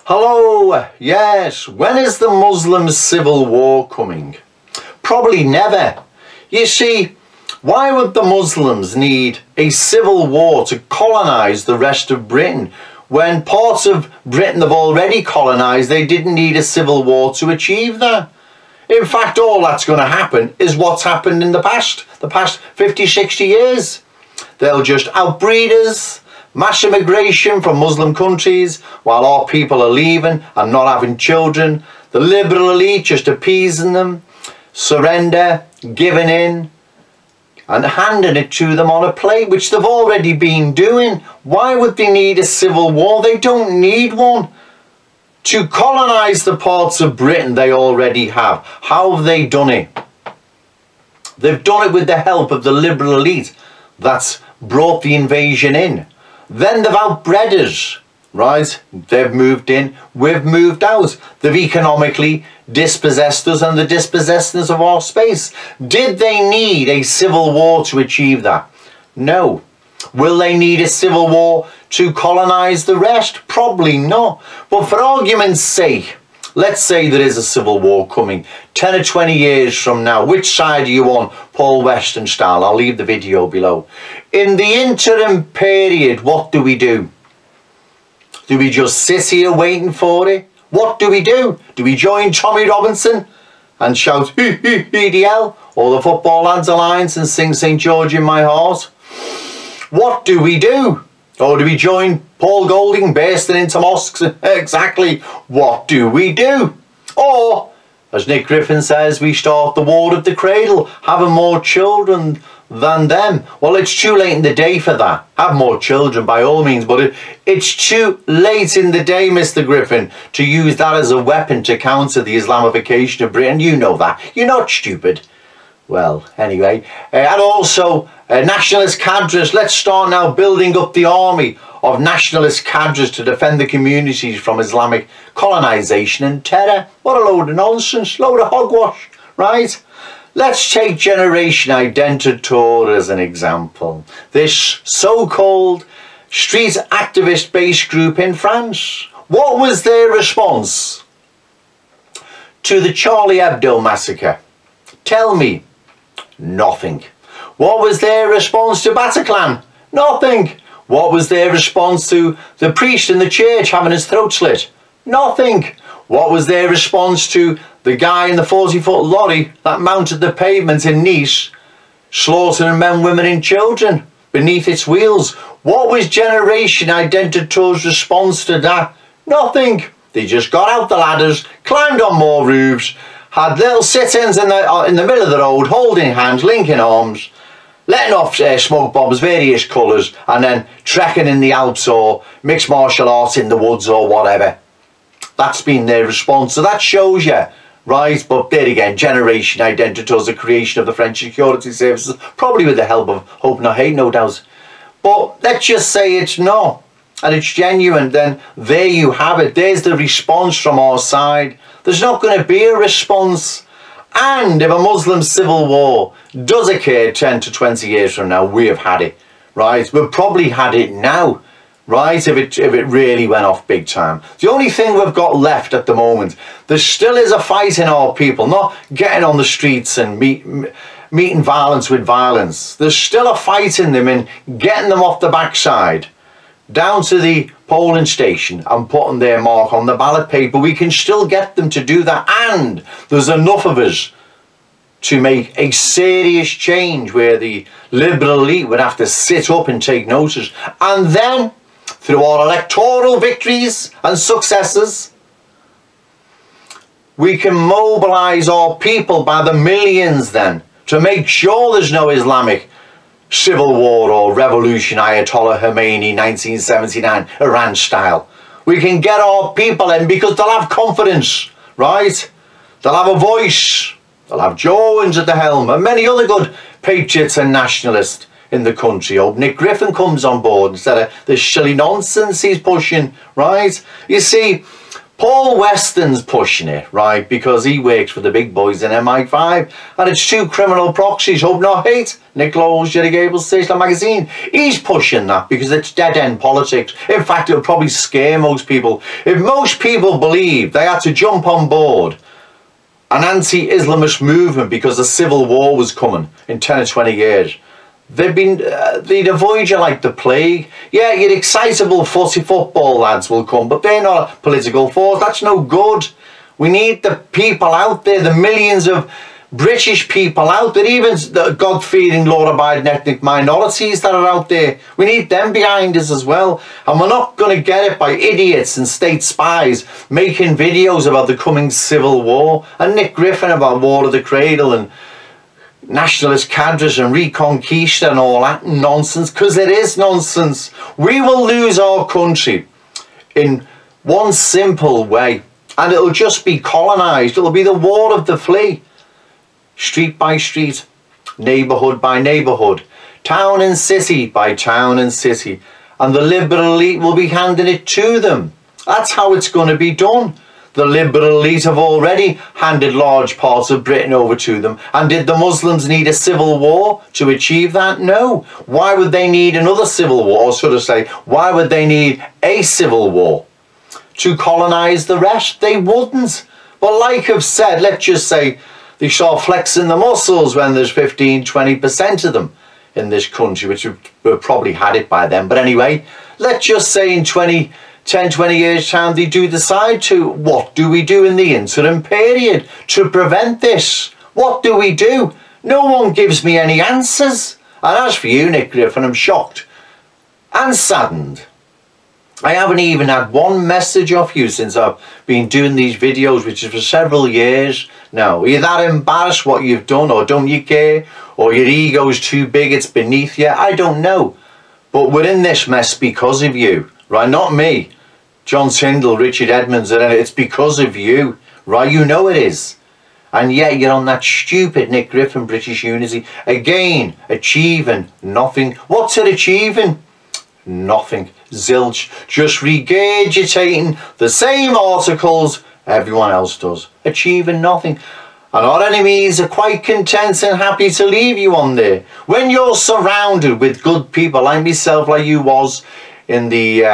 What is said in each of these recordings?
Hello, yes, when is the Muslim civil war coming? Probably never. You see, why would the Muslims need a civil war to colonise the rest of Britain? When parts of Britain have already colonised, they didn't need a civil war to achieve that. In fact, all that's going to happen is what's happened in the past 50, 60 years. They'll just outbreed us, mass immigration from Muslim countries while our people are leaving and not having children. The liberal elite just appeasing them, surrender, giving in and handing it to them on a plate, which they've already been doing. Why would they need a civil war? They don't need one. To colonise the parts of Britain they already have. How have they done it? They've done it with the help of the liberal elite that's brought the invasion in. Then they've outbred us, right? They've moved in, we've moved out. They've economically dispossessed us and the dispossessed of our space. Did they need a civil war to achieve that? No. Will they need a civil war to colonise the rest? Probably not. But for argument's sake, let's say there is a civil war coming 10 or 20 years from now. Which side are you on, Paul Weston style? I'll leave the video below. In the interim period, what do we do? Do we just sit here waiting for it? What do we do? Do we join Tommy Robinson and shout EDL or the Football Lads Alliance and sing St George in my heart? What do we do? Or do we join Paul Golding bursting into mosques? Exactly. What do we do? Or, as Nick Griffin says, we start the war of the cradle, having more children than them. Well, it's too late in the day for that. Have more children by all means, but it's too late in the day, Mr. Griffin, to use that as a weapon to counter the Islamification of Britain. You know that. You're not stupid. Well, anyway, and also nationalist cadres. Let's start now building up the army of nationalist cadres to defend the communities from Islamic colonisation and terror. What a load of nonsense, load of hogwash, right? Let's take Generation Identitaire as an example. This so-called street activist-based group in France. What was their response to the Charlie Hebdo massacre? Tell me. Nothing. What was their response to Bataclan? Nothing. What was their response to the priest in the church having his throat slit? Nothing. What was their response to the guy in the 40-foot lorry that mounted the pavement in Nice, slaughtering men, women and children beneath its wheels? What was Generation Identitaire's response to that? Nothing. They just got out the ladders, climbed on more roofs, had little sit-ins in the middle of the road, holding hands, linking arms, letting off smoke bombs, various colours, and then trekking in the Alps or mixed martial arts in the woods or whatever. That's been their response. So that shows you, right? But there again, Generation Identitaire is a creation of the French security services, probably with the help of Hope Not Hate, no doubt. But let's just say it's not, and it's genuine, then there you have it. There's the response from our side. There's not going to be a response. And if a Muslim civil war does occur 10 to 20 years from now, we have had it, right? We've probably had it now, right? If it really went off big time. The only thing we've got left at the moment, there still is a fight in our people, not getting on the streets and meeting violence with violence. There's still a fight in them in getting them off the backside, down to the polling station and putting their mark on the ballot paper. We can still get them to do that, and there's enough of us to make a serious change where the liberal elite would have to sit up and take notice. And then, through our electoral victories and successes, we can mobilise our people by the millions then to make sure there's no Islamic civil war or revolution, Ayatollah Khomeini 1979 Iran style. We can get our people in because they'll have confidence, right? They'll have a voice. They'll have Joe Owens at the helm and many other good patriots and nationalists in the country. Hope Nick Griffin comes on board instead of this silly nonsense he's pushing, right? You see, Paul Weston's pushing it, right, because he works for the big boys in MI5, and it's two criminal proxies, Hope Not Hate, Nick Lowe's, Jerry Gable's Station Magazine. He's pushing that because it's dead-end politics. In fact, it'll probably scare most people. If most people believe they had to jump on board an anti-Islamist movement because a civil war was coming in 10 or 20 years, they'd avoid you like the plague. Yeah, your excitable fussy football lads will come, but they're not a political force. That's no good. We need the people out there, the millions of British people out there, even the God-fearing, law-abiding ethnic minorities that are out there. We need them behind us as well. And we're not going to get it by idiots and state spies making videos about the coming civil war, and Nick Griffin about War of the Cradle and nationalist cadres and reconquista and all that nonsense, because it is nonsense. We will lose our country in one simple way, and it'll just be colonised. It'll be the war of the flea, street by street, neighbourhood by neighbourhood, town and city by town and city, and the liberal elite will be handing it to them. That's how it's going to be done. The liberal elite have already handed large parts of Britain over to them. And did the Muslims need a civil war to achieve that? No. Why would they need another civil war? Or should I say, why would they need a civil war to colonise the rest? They wouldn't. But like I've said, let's just say they start flexing the muscles when there's 15-20% of them in this country, which we've probably had it by then. But anyway, let's just say in 10-20 years time they do decide to. What do we do in the interim period to prevent this? What do we do? No one gives me any answers. And as for you, Nick Griffin, I'm shocked and saddened. I haven't even had one message off you since I've been doing these videos, which is for several years now. Are you that embarrassed what you've done, or don't you care, or your ego's too big, it's beneath you? I don't know. But we're in this mess because of you, right? Not me, John Tyndall, Richard Edmonds, it's because of you, right? You know it is. And yet you're on that stupid Nick Griffin British Unity, again, achieving nothing. What's it achieving? Nothing. Zilch. Just regurgitating the same articles everyone else does, achieving nothing. And our enemies are quite content and happy to leave you on there. When you're surrounded with good people like myself, like you was in the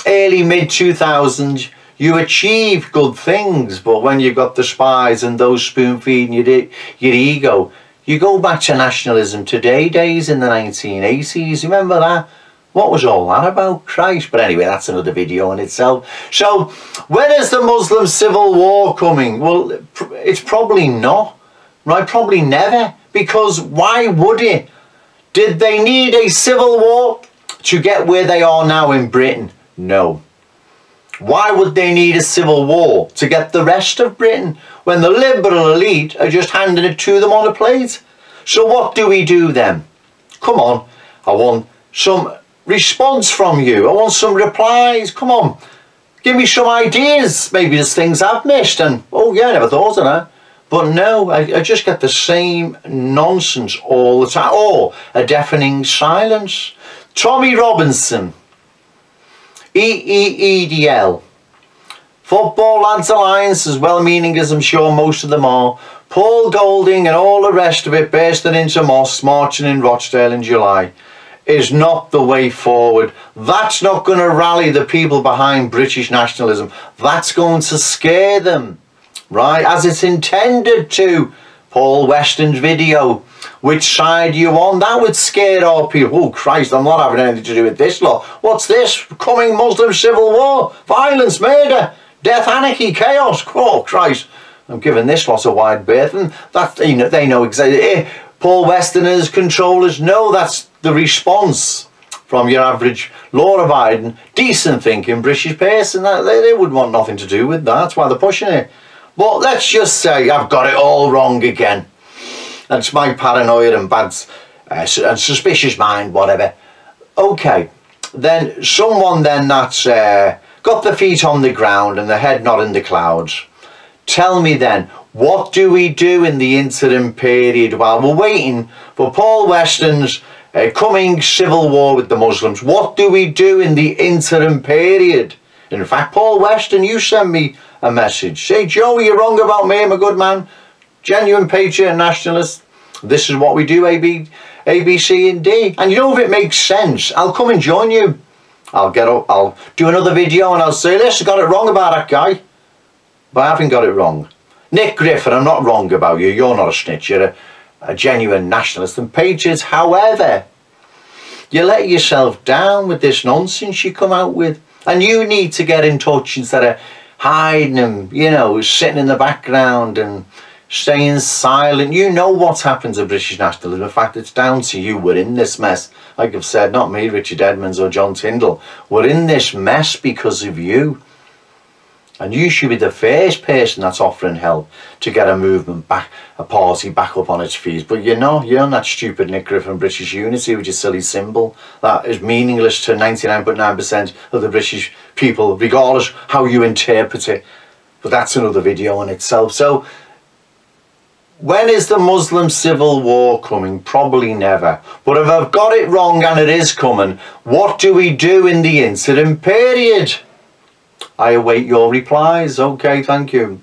early mid-2000s, you achieve good things. But when you've got the spies and those spoon-feeding your ego, you go back to nationalism today days in the 1980s. Remember that? What was all that about? Christ. But anyway, that's another video in itself. So, when is the Muslim civil war coming? Well, it's probably not. Right? Probably never. Because why would it? Did they need a civil war to get where they are now in Britain? No. Why would they need a civil war to get the rest of Britain when the liberal elite are just handing it to them on a plate? So what do we do then? Come on. I want some response from you. I want some replies. Come on, give me some ideas. Maybe there's things I've missed and oh yeah, I never thought of that. But no, I just get the same nonsense all the time, or a deafening silence. Tommy Robinson, EEEDL, Football Lads Alliance, as well-meaning as I'm sure most of them are, Paul Golding and all the rest of it bursting into mosques, marching in Rochdale in July, is not the way forward. That's not going to rally the people behind British nationalism. That's going to scare them, right? As it's intended to. Paul Weston's video, which side you on? That would scare our people. Oh Christ, I'm not having anything to do with this lot. What's this? Coming Muslim civil war, violence, murder, death, anarchy, chaos. Oh Christ, I'm giving this lot a wide berth. And that, you know, they know exactly. Paul Westoners, controllers know that's the response from your average law-abiding, decent-thinking British person. They would want nothing to do with that. That's why they're pushing it. But let's just say I've got it all wrong again. That's my paranoia and bad and suspicious mind, whatever. Okay, then someone then that's got the feet on the ground and the head not in the clouds. Tell me then, what do we do in the interim period while we're waiting for Paul Weston's coming civil war with the Muslims? What do we do in the interim period? In fact, Paul Weston, you sent me a message. Say, Joe, you're wrong about me, I'm a good man. Genuine patriot and nationalist. This is what we do, A, B, C and D. And you know, if it makes sense, I'll come and join you. I'll get up, I'll do another video and I'll say, listen, I got it wrong about that guy. But I haven't got it wrong. Nick Griffin, I'm not wrong about you. You're not a snitch. You're a genuine nationalist and patriot. However, you let yourself down with this nonsense you come out with. And you need to get in touch instead of hiding and, you know, sitting in the background and staying silent. You know what's happened to British nationalism. In fact, it's down to you. We're in this mess. Like I've said, not me, Richard Edmonds or John Tyndall. We're in this mess because of you. And you should be the first person that's offering help to get a movement back, a party back up on its feet. But you're not that stupid Nick Griffin British Unity with your silly symbol that is meaningless to 99.9% of the British people, regardless how you interpret it. But that's another video in itself. So, when is the Muslim civil war coming? Probably never. But if I've got it wrong and it is coming, what do we do in the interim period? I await your replies. Okay, thank you.